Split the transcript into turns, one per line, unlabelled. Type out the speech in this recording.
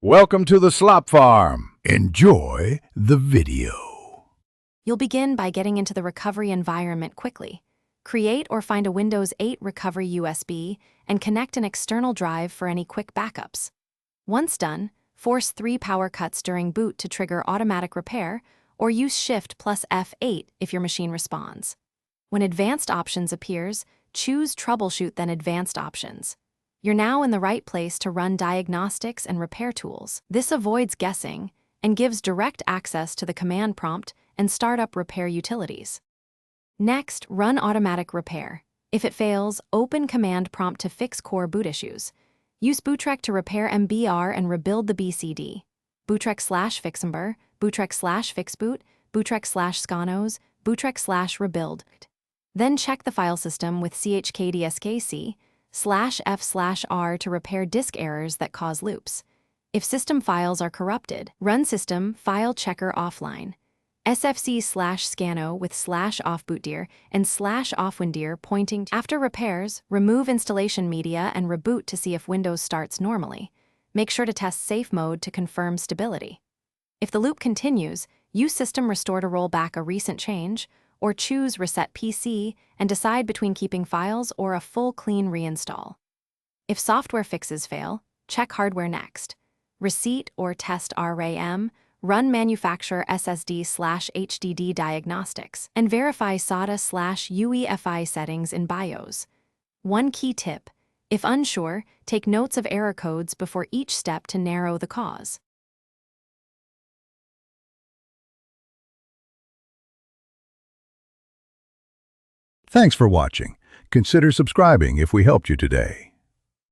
Welcome to the Slop Farm. Enjoy the video.
You'll begin by getting into the recovery environment quickly. Create or find a Windows 8 recovery USB and connect an external drive for any quick backups. Once done, force 3 power cuts during boot to trigger automatic repair, or use Shift plus F8 if your machine responds. When Advanced Options appears, choose Troubleshoot then Advanced Options. You're now in the right place to run diagnostics and repair tools. This avoids guessing and gives direct access to the command prompt and startup repair utilities. Next, run automatic repair. If it fails, open command prompt to fix core boot issues. Use Bootrec to repair MBR and rebuild the BCD. Bootrec/Fixember, Bootrec/Fixboot, Bootrec/Scanos, Bootrec/Rebuild. Then check the file system with chkdskc/f/r to repair disk errors that cause loops. If system files are corrupted, run system file checker offline. sfc/scano with /offbootdir and /offwindir pointing to. After repairs, remove installation media and reboot to see if Windows starts normally. Make sure to test safe mode to confirm stability. If the loop continues, use system restore to roll back a recent change, or choose Reset PC and decide between keeping files or a full clean reinstall. If software fixes fail, check hardware next. Receipt or test RAM, run manufacturer SSD/HDD diagnostics, and verify SATA/UEFI settings in BIOS. One key tip: if unsure, take notes of error codes before each step to narrow the cause.
Thanks for watching. Consider subscribing if we helped you today.